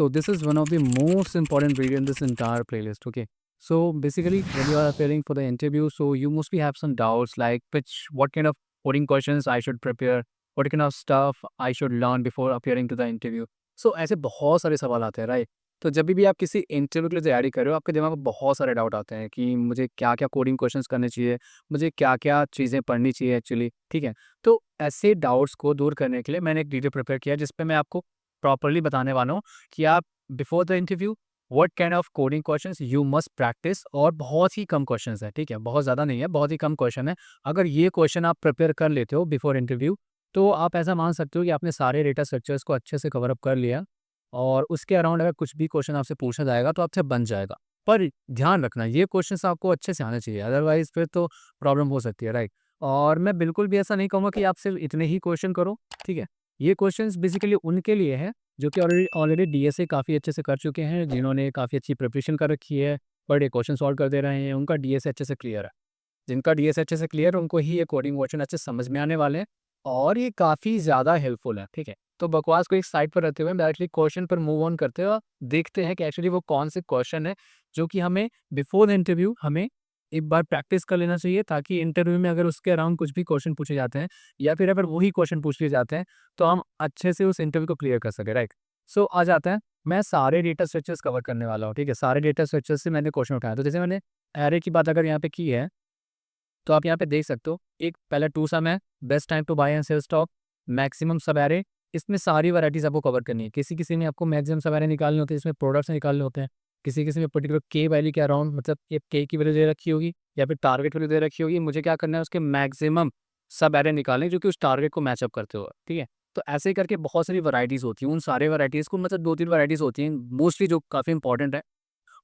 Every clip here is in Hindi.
So this is one of the most important video in this entire playlist. Okay. So basically, when you are appearing for the interview, so you mostly have some doubts like what kind of coding questions I should prepare, what kind of stuff I should learn before appearing to the interview. So ऐसे बहुत सारे सवाल आते हैं, राइट? तो जब भी आप किसी इंटरव्यू के लिए तैयारी कर रहे हो, आपके दिमाग में बहुत सारे डाउट आते हैं कि मुझे क्या-क्या कोडिंग क्वेश्चंस करने चाहिए, मुझे क्या-क्या चीज़ें पढ़नी चाहिए एक्चुअली, ठीक है? तो ऐसे डाउट्स को दूर करने के लिए मैंने एक वीडियो प्रिपेयर किया जिस पे मैं आपको प्रॉपर्ली बताने वाला हूँ कि आप before the interview what kind of coding questions you must practice, और बहुत ही कम क्वेश्चंस है, ठीक है? बहुत ज़्यादा नहीं है, बहुत ही कम क्वेश्चन है। अगर ये क्वेश्चन आप प्रिपेयर कर लेते हो बिफोर इंटरव्यू, तो आप ऐसा मान सकते हो कि आपने सारे डेटा स्ट्रक्चर्स को अच्छे से कवर अप कर लिया, और उसके अराउंड अगर कुछ भी क्वेश्चन आपसे पूछा जाएगा तो आपसे बन जाएगा। पर ध्यान रखना, ये क्वेश्चंस आपको अच्छे से आने चाहिए, अदरवाइज़ फिर तो प्रॉब्लम हो सकती है, राइट? और मैं बिल्कुल भी ऐसा नहीं कहूँगा कि आप सिर्फ इतने ही क्वेश्चन करो, ठीक है? ये क्वेश्चंस बेसिकली उनके लिए है जो कि ऑलरेडी ऑलरेडी डीएसए काफ़ी अच्छे से कर चुके हैं, जिन्होंने काफ़ी अच्छी प्रिपरेशन कर रखी है, पर डे क्वेश्चन सॉल्व कर दे रहे हैं, उनका डीएसए अच्छे से क्लियर है। जिनका डीएसए अच्छे से क्लियर है, उनको ही ये कोडिंग क्वेश्चन अच्छे से समझ में आने वाले हैं, और ये काफ़ी ज़्यादा हेल्पफुल है, ठीक है? तो बकवास को एक साइड पर रखते हुए डायरेक्टली क्वेश्चन पर मूव ऑन करते हैं और देखते हैं कि एक्चुअली वो कौन से क्वेश्चन है जो कि हमें बिफोर द इंटरव्यू हमें एक बार प्रैक्टिस कर लेना चाहिए, ताकि इंटरव्यू में अगर उसके अराउंड कुछ भी क्वेश्चन पूछे जाते हैं या फिर अगर वही क्वेश्चन पूछ लिए जाते हैं, तो हम अच्छे से उस इंटरव्यू को क्लियर कर सकें, राइट? सो आ जाते हैं, मैं सारे डेटा स्ट्रक्चर्स कवर करने वाला हूँ, ठीक है? सारे डेटा स्ट्रक्चर्स से मैंने क्वेश्चन उठाया, तो जैसे मैंने एरे की बात अगर यहाँ पे की है, तो आप यहाँ पे देख सकते हो, एक पहला टू सम है, best time to buy and sell stock, maximum subarray, इसमें सारी वैराइटीज़ आपको कवर करनी है। किसी-किसी में आपको मैक्सिमम सब एरे निकालने होते हैं, इसमें प्रोडक्ट्स निकालने होते हैं। किसी-किसी में पर्टिकुलर के वैल्यू के अराउंड, मतलब ये के की वैल्यू दे रखी होगी या फिर टारगेट वैल्यू दे रखी होगी। मुझे क्या करना है, उसके मैक्सिमम सब एरे निकालने हैं जो कि उस टारगेट को मैच अप करते हो, ठीक है? तो ऐसे ही करके बहुत सारी वैराइटीज़ होती हैं। उन सारे वैराइटीज़ को, मतलब 2-3 वैराइटीज़ होती हैं मोस्टली जो काफ़ी इंपॉर्टेंट है।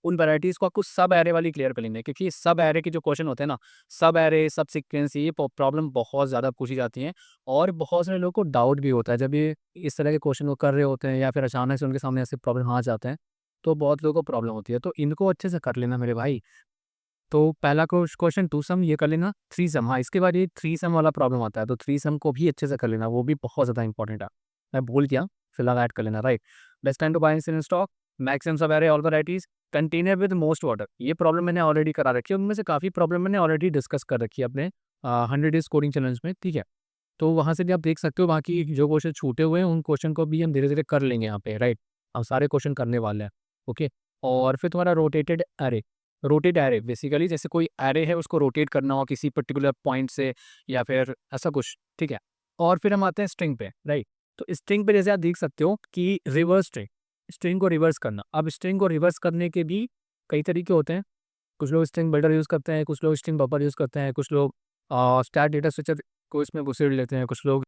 उन वैराइटीज़ को आपको सब एरे वाली क्लियर कर लेनी है, क्योंकि सब एरे के जो क्वेश्चन होते हैं ना, सब एरे, सब सीक्वेंस, ये प्रॉब्लम बहुत ज़्यादा पूछी जाती हैं, और बहुत सारे लोगों को डाउट भी होता है जब ये इस तरह के क्वेश्चन को कर रहे होते हैं या फिर अचानक से उनके सामने ऐसे प्रॉब्लम आ जाते हैं, तो बहुत लोगों को प्रॉब्लम होती है। तो इनको अच्छे से कर लेना मेरे भाई। तो पहला क्वेश्चन टू सम ये कर लेना, थ्री सम, हाँ, इसके बाद ये थ्री सम वाला प्रॉब्लम आता है, तो थ्री सम को भी अच्छे से कर लेना, वो भी बहुत ज़्यादा इंपॉर्टेंट है। मैं भूल गया, फिलहाल ऐड कर लेना, right? Best time to buy in stock, maximum subarray all varieties, container with most water, ये प्रॉब्लम मैंने ऑलरेडी करा रखी है। उनमें से काफ़ी प्रॉब्लम मैंने ऑलरेडी डिस्कस कर रखी है अपने 100 डेज कोडिंग चैलेंज में, ठीक है? तो वहाँ से भी आप देख सकते हो, बाकी जो क्वेश्चन छूटे हुए हैं उन क्वेश्चन को भी हम धीरे-धीरे कर लेंगे यहाँ पे, राइट? हम सारे क्वेश्चन करने वाले हैं, ओके? और फिर तुम्हारा रोटेट एरे, बेसिकली जैसे कोई एरे है उसको रोटेट करना हो किसी पर्टिकुलर पॉइंट से या फिर ऐसा कुछ, ठीक है? और फिर हम आते हैं स्ट्रिंग पे, राइट? तो स्ट्रिंग पे जैसे आप देख सकते हो कि रिवर्स स्ट्रिंग, स्ट्रिंग को रिवर्स करना। अब स्ट्रिंग को रिवर्स करने के भी कई तरीके होते हैं। कुछ लोग स्ट्रिंग बिल्डर यूज़ करते हैं, कुछ लोग स्ट्रिंग बफर यूज़ करते हैं, कुछ लोग स्टैटिक डेटा स्ट्रक्चर को इसमें घुसेड़ लेते हैं, कुछ लोग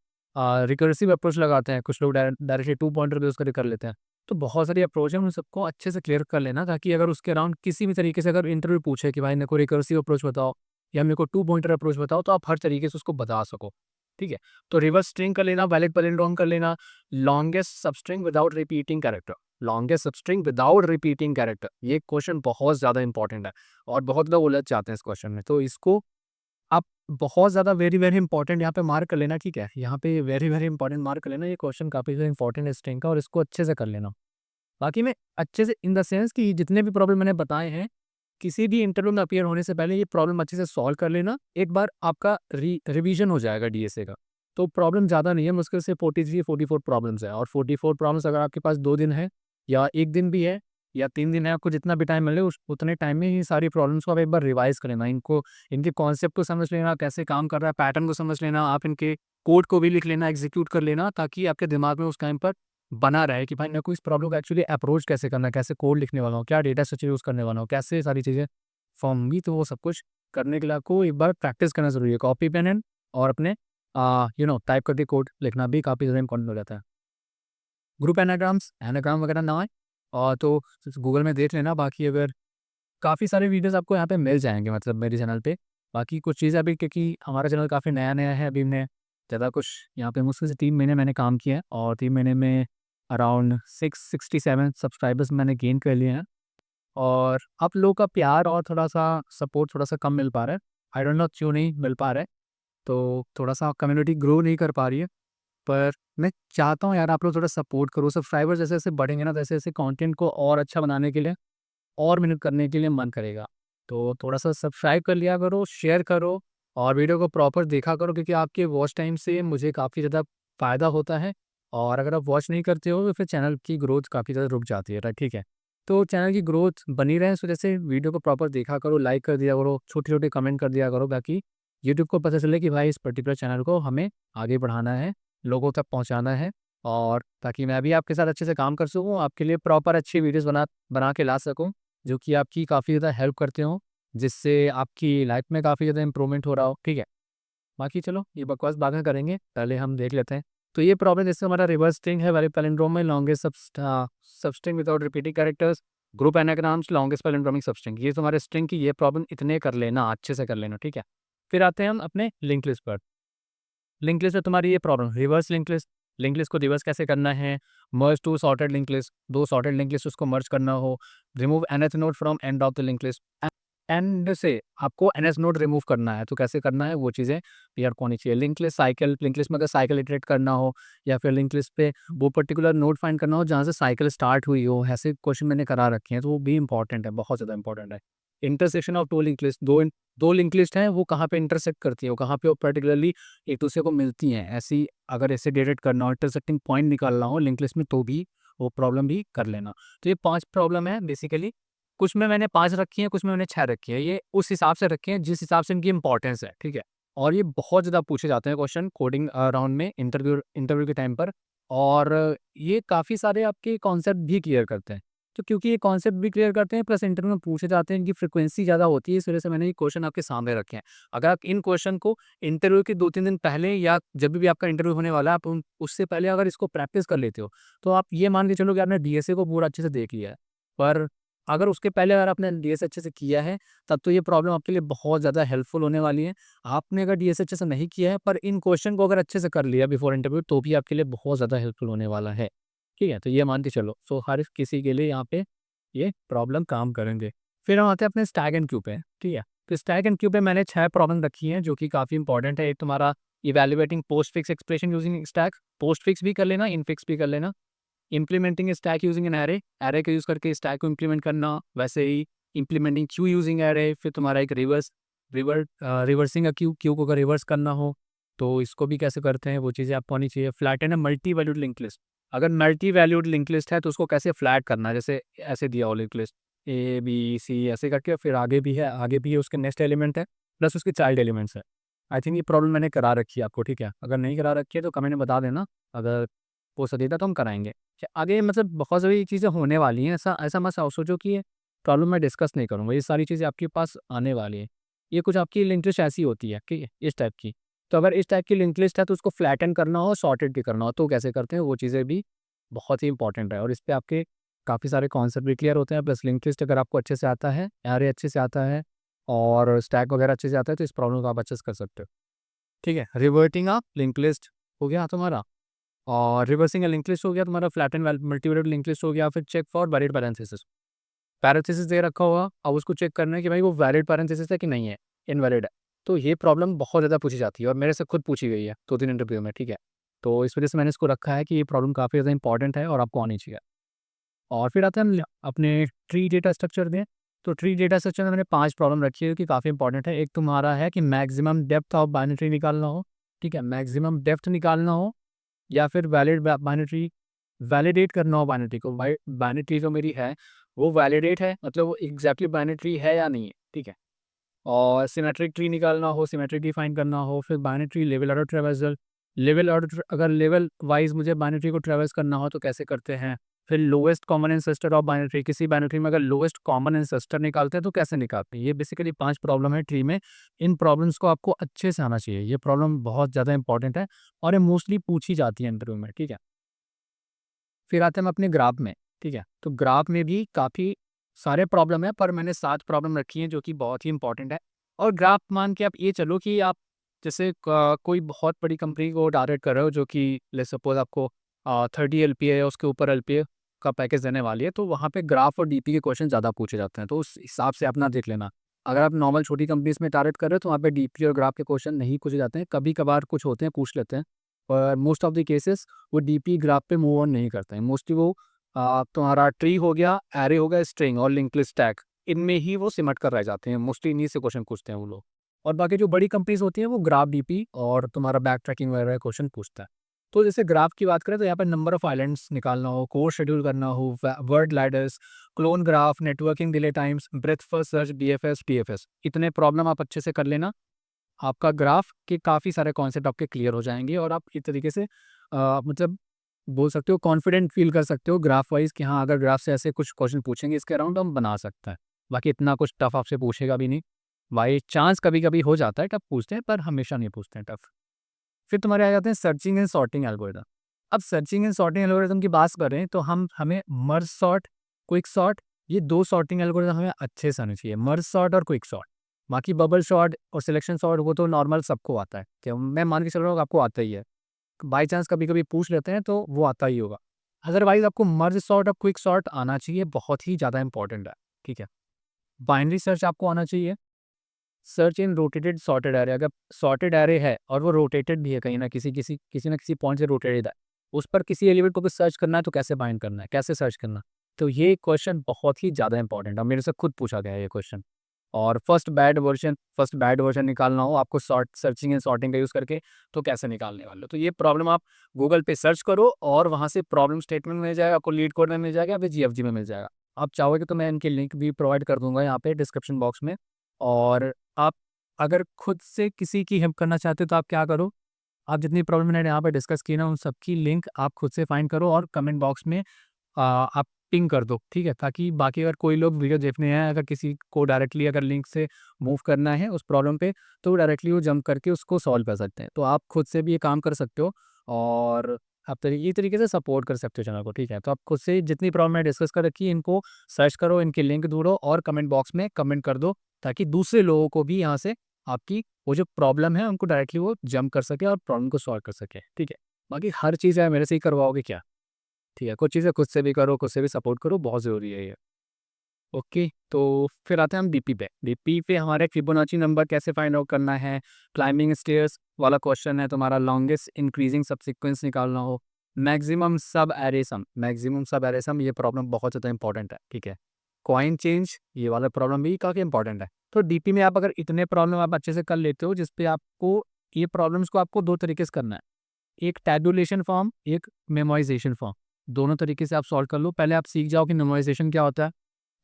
रिकर्सिव अप्रोच लगाते हैं, कुछ लोग डायरेक्टली टू पॉइंटर यूज़ करके कर लेते हैं। तो बहुत सारी अप्रोच है, उन सबको अच्छे से क्लियर कर लेना, ताकि अगर उसके अराउंड किसी भी तरीके से अगर इंटरव्यू पूछे कि भाई मेरे को रिकर्सिव अप्रोच बताओ या मेरे को टू पॉइंटर अप्रोच बताओ, तो आप हर तरीके से उसको बता सको, ठीक है? तो रिवर्स स्ट्रिंग कर लेना, वैलिड पैलिंड्रोम कर लेना, longest substring without repeating character, longest substring without repeating character, ये क्वेश्चन बहुत ज़्यादा इंपॉर्टेंट है और बहुत लोग उलझ जाते हैं इस क्वेश्चन में। तो इसको आप बहुत ज़्यादा वेरी वेरी इंपॉर्टेंट यहाँ पे मार्क कर लेना, ठीक है? यहाँ पे वेरी वेरी इंपॉर्टेंट मार्क कर लेना, ये क्वेश्चन काफ़ी ज़्यादा इंपॉर्टेंट है स्ट्रिंग का, और इसको अच्छे से कर लेना। बाकी में अच्छे से इन द सेंस कि जितने भी प्रॉब्लम मैंने बताए हैं, किसी भी इंटरव्यू में अपीयर होने से पहले ये प्रॉब्लम अच्छे से सॉल्व कर लेना। एक बार आपका रिवीजन हो जाएगा डीएसए का, तो प्रॉब्लम ज़्यादा नहीं है, मुश्किल से 43-44 प्रॉब्लम्स है, और 44 प्रॉब्लम्स अगर आपके पास 2 दिन है या 1 दिन भी है या 3 दिन है, आपको जितना भी टाइम मिले उस उतने टाइम में ये सारी प्रॉब्लम्स को आप एक बार रिवाइज़ कर लेना। इनको, इनके कॉन्सेप्ट को समझ लेना, कैसे काम कर रहा है, पैटर्न को समझ लेना, आप इनके कोड को भी लिख लेना, एग्ज़ीक्यूट कर लेना, ताकि आपके दिमाग में उस टाइम पर बना रहे कि भाई मेरे को इस प्रॉब्लम को एक्चुअली अप्रोच कैसे करना है, कैसे कोड लिखने वाला हूँ, क्या डेटा स्ट्रक्चर यूज़ करने वाला हूँ, कैसे सारी चीज़ें फॉर्म भी। तो वो सब कुछ करने के लिए आपको एक बार प्रैक्टिस करना ज़रूरी है। कॉपी पेन एंड और अपने टाइप करके कोड लिखना भी काफ़ी ज़्यादा इम्पोर्टेंट हो जाता है। ग्रुप एनाग्राम वगैरह ना आए तो गूगल में देख लेना। बाकी अगर काफ़ी सारे वीडियोज़ आपको यहाँ पे मिल जाएँगे, मतलब मेरे चैनल पे। बाकी कुछ चीज़ें अभी, क्योंकि हमारा चैनल काफ़ी नया-नया है, अभी हमने ज़्यादा कुछ यहाँ पे मुश्किल से 3 महीने मैंने काम किया है, और 3 महीने में अराउंड 667 सब्सक्राइबर्स मैंने गेन कर लिए हैं। और आप लोगों का प्यार और थोड़ा-सा सपोर्ट थोड़ा-सा कम मिल पा रहा है। आई डोंट नो क्यों नहीं मिल पा रहा है। तो थोड़ा-सा कम्युनिटी ग्रो नहीं कर पा रही है। पर मैं चाहता हूँ यार आप लोग थोड़ा सपोर्ट करो, सब्सक्राइबर्स जैसे-जैसे बढ़ेंगे ना, वैसे-वैसे कंटेंट को और अच्छा बनाने के लिए और मेहनत करने के लिए मन करेगा। तो थोड़ा-सा सब्सक्राइब कर लिया करो, शेयर करो और वीडियो को प्रॉपर देखा करो, क्योंकि आपके वॉच टाइम से मुझे काफ़ी ज़्यादा फ़ायदा होता है। और अगर आप वॉच नहीं करते हो तो फिर चैनल की ग्रोथ काफ़ी ज़्यादा रुक जाती है, राइट? ठीक है। तो चैनल की ग्रोथ बनी रहे इस वजह से वीडियो को प्रॉपर देखा करो, लाइक कर दिया करो, छोटे-छोटे कमेंट कर दिया करो, ताकि यूट्यूब को पता चले कि भाई इस पर्टिकुलर चैनल को हमें आगे बढ़ाना है, लोगों तक पहुँचाना है, और ताकि मैं भी आपके साथ अच्छे से काम कर सकूँ, आपके लिए प्रॉपर अच्छी वीडियोज़ बना बना के ला सकूँ, जो कि आपकी काफ़ी ज़्यादा हेल्प करते हों, जिससे आपकी लाइफ में काफ़ी ज़्यादा इम्प्रूवमेंट हो रहा हो, ठीक है? बाकी चलो ये बकवास बाद में करेंगे, पहले हम देख लेते हैं। तो ये प्रॉब्लम जैसे हमारा रिवर्स स्ट्रिंग है, वेरी पैलिंड्रोम में longest substring without repeating characters, group anagrams, longest palindromic substring, ये तुम्हारे स्ट्रिंग की ये प्रॉब्लम इतने कर लेना, अच्छे से कर लेना, ठीक है? फिर आते हैं हम अपने लिंक लिस्ट पर। लिंक लिस्ट में तुम्हारी ये प्रॉब्लम रिवर्स लिंक लिस्ट को रिवर्स कैसे करना है, merge two sorted link list, 2 sorted link list उसको मर्ज करना हो, remove nth node from end of the link list, end से आपको nth नोड रिमूव करना है, तो कैसे करना है वो चीज़ें क्लियर होनी चाहिए। लिंक लिस्ट में अगर साइकिल इटरेट करना हो, या फिर लिंक लिस्ट पे वो पर्टिकुलर नोड फाइंड करना हो जहाँ से साइकिल स्टार्ट हुई हो, ऐसे क्वेश्चन मैंने करा रखे हैं, तो वो भी इंपॉर्टेंट है, बहुत ज़्यादा इंपॉर्टेंट है। Intersection of two link list, 2 link list हैं, वो कहाँ पे इंटरसेक्ट करती है, वो कहाँ पे वो पर्टिकुलरली एक दूसरे को मिलती हैं, ऐसी अगर ऐसे डेटेड करना हो, इंटरसेक्टिंग पॉइंट निकालना हो लिंक लिस्ट में, तो भी वो प्रॉब्लम भी कर लेना। तो ये 5 प्रॉब्लम है बेसिकली, कुछ में मैंने 5 रखी है, कुछ में मैंने 6 रखी है, ये उस हिसाब से रखे हैं जिस हिसाब से इनकी इंपॉर्टेंस है, ठीक है? और ये बहुत ज़्यादा पूछे जाते हैं क्वेश्चन कोडिंग राउंड में, इंटरव्यू इंटरव्यू के टाइम पर, और ये काफ़ी सारे आपके कॉन्सेप्ट भी क्लियर करते हैं। तो क्योंकि ये कॉन्सेप्ट भी क्लियर करते हैं प्लस इंटरव्यू में पूछे जाते हैं, इनकी फ्रीक्वेंसी ज़्यादा होती है, इस वजह से मैंने ये क्वेश्चन आपके सामने रखे हैं। अगर आप इन क्वेश्चन को इंटरव्यू के 2-3 दिन पहले या जब भी आपका इंटरव्यू होने वाला है, आप उन उससे पहले अगर इसको प्रैक्टिस कर लेते हो, तो आप ये मान के चलो कि आपने डीएसए को पूरा अच्छे से देख लिया है। पर अगर उसके पहले अगर आपने डीएसए अच्छे से किया है, तब तो ये प्रॉब्लम आपके लिए बहुत ज़्यादा हेल्पफुल होने वाली है। आपने अगर डीएसए अच्छे से नहीं किया है, पर इन क्वेश्चन को अगर अच्छे से कर लिया बिफोर इंटरव्यू, तो भी आपके लिए बहुत ज़्यादा हेल्पफुल होने वाला है। ठीक है? तो ये मान के चलो। सो हर किसी के लिए यहाँ पे ये प्रॉब्लम काम करेंगे। फिर हम आते हैं अपने स्टैक एंड क्यू पे, ठीक है? तो स्टैक एंड क्यू पे मैंने 6 प्रॉब्लम रखी हैं, जो कि काफ़ी इंपॉर्टेंट है। एक तुम्हारा evaluating post fix expression using stack, post fix भी कर लेना, इन फिक्स भी कर लेना। Implementing stack using an array, array का यूज़ करके स्टैक को इम्प्लीमेंट करना, वैसे ही इम्प्लीमेंटिंग क्यू यूजिंग एरे। फिर तुम्हारा एक रिवर्सिंग अ क्यू, क्यू को अगर रिवर्स करना हो, तो इसको भी कैसे करते हैं, वो चीज़ें आपको आनी चाहिए। Flatten a multi valued link list, अगर मल्टी वैल्यूड लिंक लिस्ट है, तो उसको कैसे फ्लैट करना है, जैसे ऐसे दिया हो लिंक लिस्ट ए, बी, सी ऐसे करके, फिर आगे भी है उसके नेक्स्ट एलिमेंट है, प्लस उसके चाइल्ड एलिमेंट्स है। आई थिंक ये प्रॉब्लम मैंने करा रखी है आपको, ठीक है? अगर नहीं करा रखी है तो कमेंट में बता देना, अगर हो सकेगा तो हम कराएँगे। आगे मतलब बहुत सारी चीज़ें होने वाली हैं, ऐसा ऐसा मत सोचो कि ये प्रॉब्लम मैं डिस्कस नहीं करूँगा, ये सारी चीज़ें आपके पास आने वाली हैं। ये कुछ आपकी लिंक लिस्ट ऐसी होती है, ठीक है? इस टाइप की। तो अगर इस टाइप की लिंक लिस्ट है, तो उसको फ्लैटन करना हो, सॉर्टेड भी करना हो, तो कैसे करते हैं, वो चीज़ें भी बहुत ही इंपॉर्टेंट है, और इस पे आपके काफ़ी सारे कॉन्सेप्ट भी क्लियर होते हैं। प्लस लिंक लिस्ट अगर आपको अच्छे से आता है, एरे अच्छे से आता है, और स्टैक वगैरह अच्छे से आता है, तो इस प्रॉब्लम को आप अच्छे से कर सकते हो। ठीक है? रिवर्टिंग अ लिंक लिस्ट हो गया तुम्हारा, और रिवर्सिंग अ लिंक लिस्ट हो गया तुम्हारा, फ्लैटन मल्टीवेरिएट लिंक लिस्ट हो गया, फिर check for valid parenthesis. Parenthesis दे रखा होगा, अब उसको चेक करना है कि भाई वो वैलिड पैरेंथेसिस है कि नहीं है, इनवैलिड है। तो ये प्रॉब्लम बहुत ज़्यादा पूछी जाती है, और मेरे से खुद पूछी गई है 2-3 इंटरव्यू में, ठीक है? तो इस वजह से मैंने इसको रखा है कि ये प्रॉब्लम काफ़ी ज़्यादा इंपॉर्टेंट है और आपको आनी चाहिए। और फिर आते हैं हम अपने ट्री डेटा स्ट्रक्चर में। तो ट्री डेटा स्ट्रक्चर में मैंने 5 प्रॉब्लम रखी है, जो कि काफ़ी इंपॉर्टेंट है। एक तुम्हारा है कि maximum depth of binary tree निकालना हो, ठीक है? मैक्सिमम डेप्थ निकालना हो, या फिर बाइनरी वैलिडेट करना हो बाइनरी को। बाइनरी जो मेरी है, वो वैलिडेट है, मतलब वो एग्जैक्टली बाइनरी है या नहीं है, ठीक है? और सिमेट्रिक ट्री निकालना हो, सिमेट्रिक डिफाइन करना हो, फिर binary tree level order traversal, level order अगर लेवल वाइज मुझे बाइनरी ट्री को ट्रैवर्स करना हो तो कैसे करते हैं? फिर lowest common ancestor of binary tree, किसी बाइनरी ट्री में अगर लोएस्ट कॉमन एंसेस्टर निकालते हैं तो कैसे निकालते हैं? ये बेसिकली 5 प्रॉब्लम है ट्री में। इन प्रॉब्लम्स को आपको अच्छे से आना चाहिए। ये प्रॉब्लम बहुत ज़्यादा इंपॉर्टेंट है, और ये मोस्टली पूछी जाती है इंटरव्यू में, ठीक है? फिर आते हैं हम अपने ग्राफ में, ठीक है? तो ग्राफ में भी काफ़ी सारे प्रॉब्लम है, पर मैंने 7 प्रॉब्लम रखी हैं, जो कि बहुत ही इंपॉर्टेंट है। और ग्राफ मान के आप ये चलो कि आप जैसे कोई बहुत बड़ी कंपनी को टारगेट कर रहे हो, जो कि लेट्स सपोज आपको 30 एलपीए या उसके ऊपर एलपीए का पैकेज देने वाली है, तो वहाँ पे ग्राफ और डीपी के क्वेश्चन ज़्यादा पूछे जाते हैं, तो उस हिसाब से अपना देख लेना। अगर आप नॉर्मल छोटी कंपनीज में टारगेट कर रहे हो, तो वहाँ पे डीपी और ग्राफ के क्वेश्चन नहीं पूछे जाते हैं, कभी कभार कुछ होते हैं, पूछ लेते हैं, पर मोस्ट ऑफ द केसेस वो डीपी ग्राफ पे मूव ऑन नहीं करते हैं। मोस्टली वो तुम्हारा ट्री हो गया, एरे हो गया, स्ट्रिंग और लिंक्ड लिस्ट टैग, इनमें ही वो सिमट कर रह जाते हैं। मोस्टली इन्हीं से क्वेश्चन पूछते हैं वो लोग। और बाकी जो बड़ी कंपनीज होती हैं वो ग्राफ डीपी और तुम्हारा बैक ट्रैकिंग वगैरह क्वेश्चन पूछता है। तो जैसे ग्राफ की बात करें तो यहाँ पे नंबर ऑफ आइलैंड्स निकालना हो, कोर्स शेड्यूल करना हो, word lidars, clone graph, networking delay times, breath first search, BFS, TFS, इतने प्रॉब्लम आप अच्छे से कर लेना, आपका ग्राफ के काफ़ी सारे कॉन्सेप्ट आपके क्लियर हो जाएंगे और आप इस तरीके से मतलब बोल सकते हो, कॉन्फिडेंट फील कर सकते हो ग्राफ वाइज कि हाँ, अगर ग्राफ से ऐसे कुछ क्वेश्चन पूछेंगे इसके अराउंड हम बना सकते हैं। बाकी इतना कुछ टफ आपसे पूछेगा भी नहीं। बाई चांस कभी कभी हो जाता है टफ पूछते हैं, पर हमेशा नहीं पूछते हैं टफ। फिर तुम्हारे आ जाते हैं सर्चिंग एंड सॉर्टिंग एल्गोरिदम। अब सर्चिंग एंड सॉर्टिंग एल्गोरिदम की बात करें तो हमें मर्ज सॉर्ट, क्विक सॉर्ट, ये 2 सॉर्टिंग एल्गोरिदम हमें अच्छे से आने चाहिए, मर्ज सॉर्ट और क्विक सॉर्ट। बाकी बबल सॉर्ट और सिलेक्शन सॉर्ट वो तो नॉर्मल सबको आता है, क्या मैं मान के चल रहा हूँ आपको आता ही है। बाई चांस कभी-कभी पूछ लेते हैं तो वो आता ही होगा। अदरवाइज़ आपको मर्ज सॉर्ट और क्विक सॉर्ट आना चाहिए, बहुत ही ज़्यादा इंपॉर्टेंट है, ठीक है। बाइनरी सर्च आपको आना चाहिए। Search in rotated sorted array, अगर सॉर्टेड एरे है और वो रोटेटेड भी है कहीं ना किसी ना किसी पॉइंट से रोटेटेड है, उस पर किसी एलिमेंट को भी सर्च करना है तो कैसे बाइंड करना है, कैसे सर्च करना है? तो ये क्वेश्चन बहुत ही ज़्यादा इंपॉर्टेंट है, मेरे से खुद पूछा गया है ये क्वेश्चन। और फर्स्ट बैड वर्जन निकालना हो आपको सर्चिंग एंड सॉर्टिंग का यूज़ करके, तो कैसे निकालने वाले हो? तो ये प्रॉब्लम आप गूगल पे सर्च करो और वहाँ से प्रॉब्लम स्टेटमेंट मिल जाएगा, आपको लीड कोड में मिल जाएगा या फिर जीएफजी में मिल जाएगा। आप चाहोगे तो मैं इनकी लिंक भी प्रोवाइड कर दूंगा यहाँ पे डिस्क्रिप्शन बॉक्स में। और आप अगर खुद से किसी की हेल्प करना चाहते हो तो आप क्या करो, आप जितनी प्रॉब्लम मैंने यहाँ पे डिस्कस की ना उन सबकी लिंक आप खुद से फाइंड करो और कमेंट बॉक्स में आप पिंग कर दो, ठीक है? ताकि बाकी अगर कोई लोग वीडियो देखने हैं, अगर किसी को डायरेक्टली अगर लिंक से मूव करना है उस प्रॉब्लम पे, तो डायरेक्टली वो जंप करके उसको सॉल्व कर सकते हैं। तो आप खुद से भी ये काम कर सकते हो और आप ये तरीके से सपोर्ट कर सकते हो चैनल को, ठीक है? तो आप खुद से जितनी प्रॉब्लम मैंने डिस्कस कर रखी है इनको सर्च करो, इनकी लिंक ढूँढो और कमेंट बॉक्स में कमेंट कर दो, ताकि दूसरे लोगों को भी यहाँ से आपकी वो जो प्रॉब्लम है उनको डायरेक्टली वो जंप कर सके और प्रॉब्लम को सॉल्व कर सके, ठीक है? बाकी हर चीज़ है मेरे से ही करवाओगे क्या? ठीक है, कुछ चीज़ें खुद से भी करो, खुद से भी सपोर्ट करो, बहुत ज़रूरी है ये। ओके, तो फिर आते हैं हम डीपी पे। डीपी पे हमारे फिबोनाची नंबर कैसे फाइंड आउट करना है, क्लाइंबिंग स्टेयर्स वाला क्वेश्चन है, तुम्हारा लॉन्गेस्ट इंक्रीजिंग सबसीक्वेंस निकालना हो, मैक्सिमम सब एरेसम ये प्रॉब्लम बहुत ज़्यादा इंपॉर्टेंट है, ठीक है। कॉइन चेंज ये वाला प्रॉब्लम भी काफ़ी इंपॉर्टेंट है। तो डीपी में आप अगर इतने प्रॉब्लम आप अच्छे से कर लेते हो, जिसपे आपको ये प्रॉब्लम्स को आपको 2 तरीके से करना है। एक टैबुलेशन फॉर्म, एक मेमोराइज़ेशन फॉर्म। दोनों तरीके से आप सॉल्व कर लो। पहले आप सीख जाओ कि मेमोराइज़ेशन क्या होता है,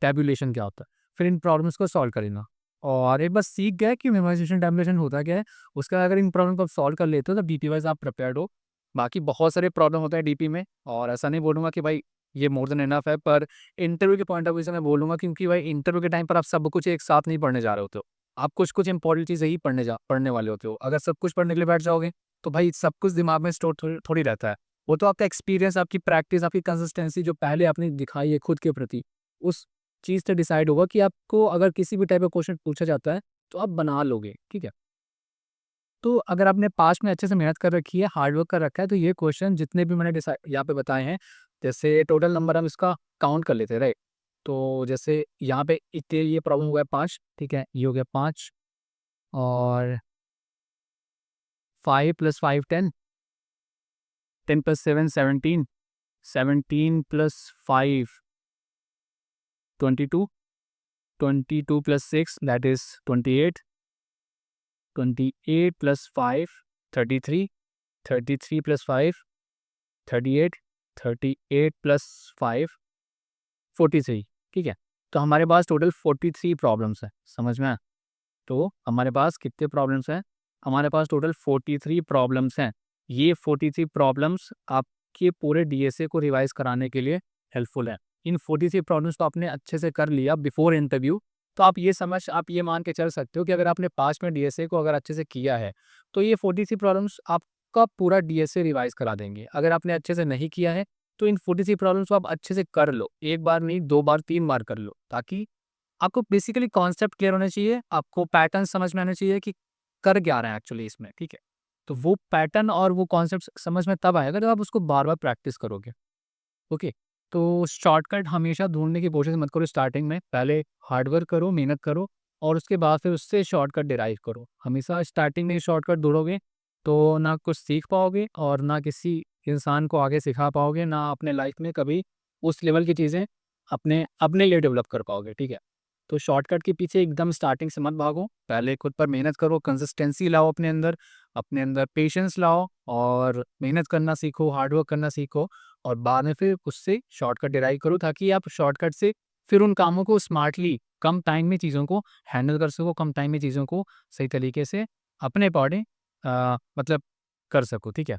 टैबुलेशन क्या होता है। फिर इन प्रॉब्लम्स को सॉल्व कर लेना। और एक बार सीख गए कि मेमोराइज़ेशन, टैबुलेशन होता क्या है, उसका अगर इन प्रॉब्लम को आप सॉल्व कर लेते हो, तो डीपी वाइज़ आप प्रिपेयर्ड हो। बाकी बहुत सारे प्रॉब्लम होते हैं डीपी में और ऐसा नहीं बोलूँगा कि भाई ये मोर देन इनफ है, पर इंटरव्यू के पॉइंट ऑफ व्यू से मैं बोलूँगा, क्योंकि भाई इंटरव्यू के टाइम पर आप सब कुछ एक साथ नहीं पढ़ने जा रहे होते हो। आप कुछ-कुछ इंपॉर्टेंट चीज़ें ही पढ़ने वाले होते हो। अगर सब कुछ पढ़ने के लिए बैठ जाओगे तो भाई सब कुछ दिमाग में स्टोर थोड़ी रहता है। वो तो आपका एक्सपीरियंस, आपकी प्रैक्टिस, आपकी कंसिस्टेंसी जो पहले आपने दिखाई है खुद के प्रति, उस चीज़ से डिसाइड होगा कि आपको अगर किसी भी टाइप का क्वेश्चन पूछा जाता है, तो आप बना लोगे, ठीक है? तो अगर आपने पास्ट में अच्छे से मेहनत कर रखी है, हार्ड वर्क कर रखा है, तो ये क्वेश्चन जितने भी मैंने यहाँ पे बताए हैं, जैसे टोटल नंबर हम इसका काउंट कर लेते हैं, राइट? तो जैसे यहाँ पे इतने ये प्रॉब्लम हुआ है 5, ठीक है? ये हो गया 5 और 5 + 5 10, 10 + 7 17, 17 + 5 22, 22 + 6 that is 28, 28 + 5 33, 33 + 5 38, 38 + 5 43, ठीक है? तो हमारे पास टोटल 43 प्रॉब्लम्स हैं, समझ में आया? तो हमारे पास कितने प्रॉब्लम्स हैं? हमारे पास टोटल 43 प्रॉब्लम्स हैं। ये 43 प्रॉब्लम्स आपके पूरे डीएसए को रिवाइज़ कराने के लिए हेल्पफुल हैं। इन 43 प्रॉब्लम्स को आपने अच्छे से कर लिया बिफोर इंटरव्यू, तो आप ये मान के चल सकते हो कि अगर आपने पास्ट में डीएसए को अगर अच्छे से किया है, तो ये 43 प्रॉब्लम्स आपका पूरा डीएसए रिवाइज़ करा देंगे। अगर आपने अच्छे से नहीं किया है, तो इन 43 प्रॉब्लम्स को आप अच्छे से कर लो। 1 बार नहीं, 2 बार, 3 बार कर लो, ताकि आपको बेसिकली कॉन्सेप्ट क्लियर होना चाहिए, आपको पैटर्न समझ में आना चाहिए कि कर क्या रहे हैं एक्चुअली इसमें, ठीक है? तो वो पैटर्न और वो कॉन्सेप्ट समझ में तब आएगा जब आप उसको बार-बार प्रैक्टिस करोगे, ओके? तो शॉर्टकट हमेशा ढूँढने की कोशिश मत करो स्टार्टिंग में, पहले हार्ड वर्क करो, मेहनत करो और उसके बाद फिर उससे शॉर्टकट डिराइव करो। हमेशा स्टार्टिंग में शॉर्टकट ढूँढोगे तो ना कुछ सीख पाओगे और ना किसी इंसान को आगे सिखा पाओगे, ना अपने लाइफ में कभी उस लेवल की चीज़ें अपने अपने लिए डेवलप कर पाओगे, ठीक है? तो शॉर्टकट के पीछे एकदम स्टार्टिंग से मत भागो, पहले खुद पर मेहनत करो, कंसिस्टेंसी लाओ अपने अंदर पेशेंस लाओ और मेहनत करना सीखो, हार्ड वर्क करना सीखो और बाद में फिर उससे शॉर्टकट डिराइव करो ताकि आप शॉर्टकट से फिर उन कामों को स्मार्टली कम टाइम में चीज़ों को हैंडल कर सको, कम टाइम में चीज़ों को सही तरीके से अपने अकॉर्डिंग मतलब कर सको, ठीक है?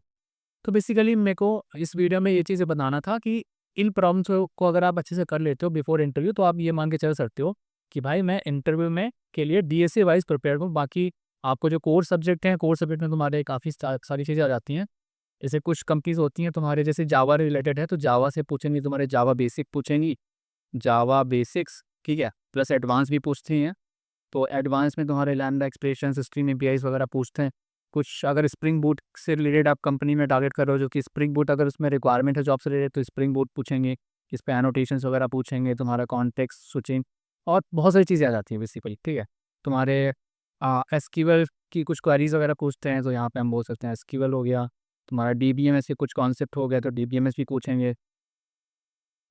तो बेसिकली मेरे को इस वीडियो में ये चीज़ें बताना था कि इन प्रॉब्लम्स को अगर आप अच्छे से कर लेते हो बिफोर इंटरव्यू तो आप ये मान के चल सकते हो कि भाई मैं इंटरव्यू में के लिए डीएसए वाइज प्रिपेयर हूँ। बाकी आपको जो कोर सब्जेक्ट हैं, कोर सब्जेक्ट में तुम्हारे काफ़ी सारी चीज़ें आ जाती हैं। जैसे कुछ कंपनीज होती हैं तुम्हारे जैसे जावा रिलेटेड है तो जावा से पूछेंगी, तुम्हारे जावा बेसिक पूछेंगी, जावा बेसिक्स, ठीक है? प्लस एडवांस भी पूछती हैं। तो एडवांस में तुम्हारे लैम्डा एक्सप्रेशन, स्ट्रीम एपीआईज़ वगैरह पूछते हैं। कुछ अगर स्प्रिंग बूट से रिलेटेड आप कंपनी में टारगेट कर रहे हो जो कि स्प्रिंग बूट अगर उसमें रिक्वायरमेंट है जॉब से रिलेटेड तो स्प्रिंग बूट पूछेंगे। इस पे एनोटेशंस वगैरह पूछेंगे, तुम्हारा कॉन्टेक्स्ट स्विचिंग और बहुत सारी चीज़ें आ जाती हैं बेसिकली, ठीक है? तुम्हारे एसक्यूएल की कुछ क्वेरीज वगैरह पूछते हैं तो यहाँ पे हम बोल सकते हैं एसक्यूएल हो गया। तुम्हारा डीबीएमएस के कुछ कॉन्सेप्ट हो गया तो डीबीएमएस भी पूछेंगे।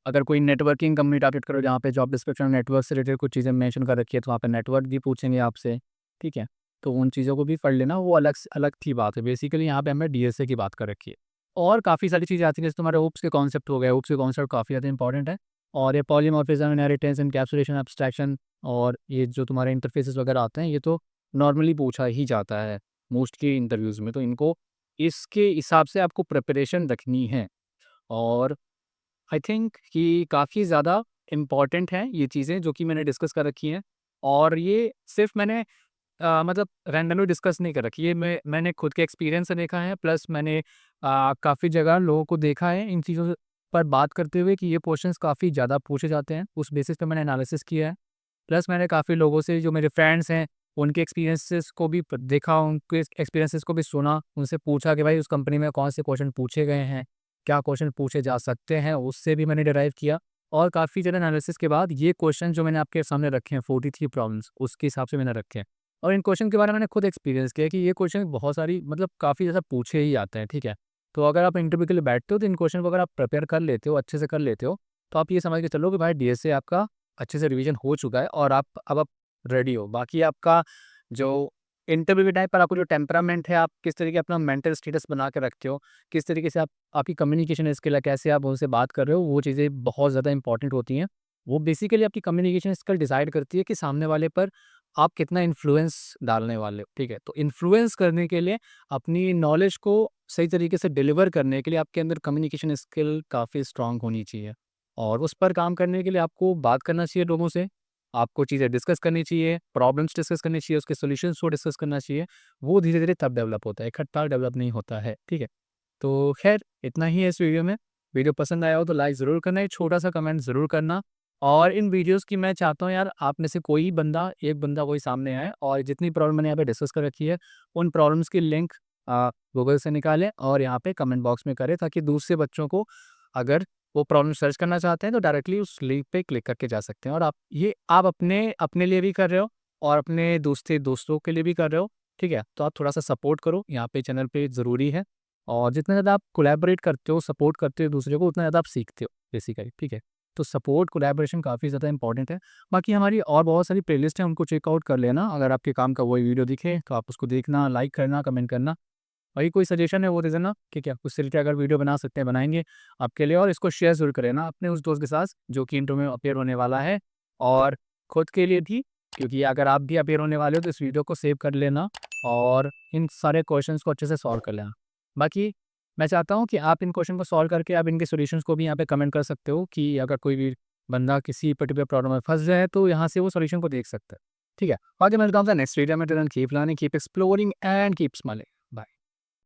अगर कोई नेटवर्किंग कंपनी टारगेट करो जहाँ पे जॉब डिस्क्रिप्शन नेटवर्क से रिलेटेड कुछ चीज़ें मेंशन कर रखी है तो वहाँ पे नेटवर्क भी पूछेंगे आपसे, ठीक है? तो उन चीज़ों को भी पढ़ लेना, वो अलग थी बात है। बेसिकली यहाँ पे हमने डीएसए की बात कर रखी है और काफ़ी सारी चीज़ें आती हैं जैसे तुम्हारे ओप्स के कॉन्सेप्ट हो गए, ओप्स के कॉन्सेप्ट काफ़ी ज़्यादा इंपॉर्टेंट है और ये पॉलीमॉर्फिज्म, इनहेरिटेंस, एनकैप्सुलेशन, एब्स्ट्रैक्शन और ये जो तुम्हारे इंटरफेसेस वगैरह आते हैं ये तो नॉर्मली पूछा ही जाता है मोस्टली इंटरव्यूज़ में। तो इनको इसके हिसाब से आपको प्रिपरेशन रखनी है और आई थिंक कि काफ़ी ज़्यादा इम्पॉर्टेंट हैं ये चीज़ें जो कि मैंने डिस्कस कर रखी हैं और ये सिर्फ मैंने मतलब रैंडमली डिस्कस नहीं कर रखी है। मैंने खुद के एक्सपीरियंस से देखा है प्लस मैंने काफ़ी जगह लोगों को देखा है इन चीज़ों पर बात करते हुए कि ये क्वेश्चंस काफ़ी ज़्यादा पूछे जाते हैं। उस बेसिस पे मैंने एनालिसिस किया है। प्लस मैंने काफ़ी लोगों से जो मेरे फ्रेंड्स हैं उनके एक्सपीरियंसेस को भी देखा, उनके एक्सपीरियंसेस को भी सुना, उनसे पूछा कि भाई उस कंपनी में कौन से क्वेश्चन पूछे गए हैं, क्या क्वेश्चन पूछे जा सकते हैं, उससे भी मैंने डिराइव किया और काफ़ी ज़्यादा एनालिसिस के बाद ये क्वेश्चन जो मैंने आपके सामने रखे हैं 43 प्रॉब्लम्स उसके हिसाब से मैंने रखे हैं और इन क्वेश्चन के बारे में मैंने खुद एक्सपीरियंस किया कि ये क्वेश्चन बहुत सारी मतलब काफ़ी ज़्यादा पूछे ही जाते हैं, ठीक है? तो अगर आप इंटरव्यू के लिए बैठते हो तो इन क्वेश्चन को अगर आप प्रिपेयर कर लेते हो, अच्छे से कर लेते हो, तो आप ये समझ के चलो कि भाई डीएसए आपका अच्छे से रिवीजन हो चुका है और आप रेडी हो। बाकी आपका जो इंटरव्यू के टाइम पर आपको जो टेम्परामेंट है, आप किस तरीके अपना मेंटल स्टेटस बना के रखते हो, किस तरीके से आप आपकी कम्युनिकेशन स्किल है, कैसे आप उनसे बात कर रहे हो, वो चीज़ें बहुत ज़्यादा इंपॉर्टेंट होती हैं। वो बेसिकली आपकी कम्युनिकेशन स्किल डिसाइड करती है कि सामने वाले पर आप कितना इन्फ्लुएंस डालने वाले हो, ठीक है? तो इन्फ्लुएंस करने के लिए अपनी नॉलेज को सही तरीके से डिलीवर करने के लिए आपके अंदर कम्युनिकेशन स्किल काफ़ी स्ट्रांग होनी चाहिए और उस पर काम करने के लिए आपको बात करना चाहिए लोगों से, आपको चीज़ें डिस्कस करनी चाहिए, प्रॉब्लम्स डिस्कस करनी चाहिए, उसके सॉल्यूशंस को डिस्कस करना चाहिए। वो धीरे-धीरे तब डेवलप होता है, इकट्ठा डेवलप नहीं होता है, ठीक है? तो ख़ैर इतना ही है इस वीडियो में। वीडियो पसंद आया हो तो लाइक ज़रूर करना, एक छोटा-सा कमेंट ज़रूर करना और इन वीडियोज़ की मैं चाहता हूँ यार आप में से कोई बंदा, एक बंदा कोई सामने आए और जितनी प्रॉब्लम मैंने यहाँ पे डिस्कस कर रखी है, उन प्रॉब्लम्स की लिंक गूगल से निकालें और यहाँ पे कमेंट बॉक्स में करें ताकि दूसरे बच्चों को अगर वो प्रॉब्लम सर्च करना चाहते हैं तो डायरेक्टली उस लिंक पे क्लिक करके जा सकते हैं और आप अपने अपने लिए भी कर रहे हो और अपने दोस्तों के लिए भी कर रहे हो, ठीक है? तो आप थोड़ा-सा सपोर्ट करो, यहाँ पे चैनल पे ज़रूरी है और जितना ज़्यादा आप कोलैबोरेट करते हो, सपोर्ट करते हो दूसरे को, उतना ज़्यादा आप सीखते हो बेसिकली, ठीक है? तो सपोर्ट, कोलैबोरेशन काफ़ी ज़्यादा इंपॉर्टेंट है। बाकी हमारी और बहुत सारी प्लेलिस्ट है, उनको चेकआउट कर लेना। अगर आपके काम का कोई वीडियो दिखे तो आप उसको देखना, लाइक करना, कमेंट करना। वही कोई सजेशन है वो दे देना, ठीक है? उससे रिलेटेड अगर वीडियो बना सकते हैं बनाएँगे आपके लिए और इसको शेयर ज़रूर करें ना अपने उस दोस्त के साथ जो कि इंटरव्यू में अपीयर होने वाला है और खुद के लिए भी क्योंकि अगर आप भी अपीयर होने वाले हो तो इस वीडियो को सेव कर लेना और इन सारे क्वेश्चंस को अच्छे से सॉल्व कर लेना। बाकी मैं चाहता हूँ कि आप इन क्वेश्चन को सॉल्व करके आप इनके सॉल्यूशंस को भी यहाँ पे कमेंट कर सकते हो कि अगर कोई भी बंदा किसी पर्टिकुलर प्रॉब्लम में फँस जाए तो यहाँ से वो सॉल्यूशन को देख सकता है। ठीक है? बाकी मैं बताऊँ नेक्स्ट वीडियो में till then keep learning, keep exploring and keep smiling.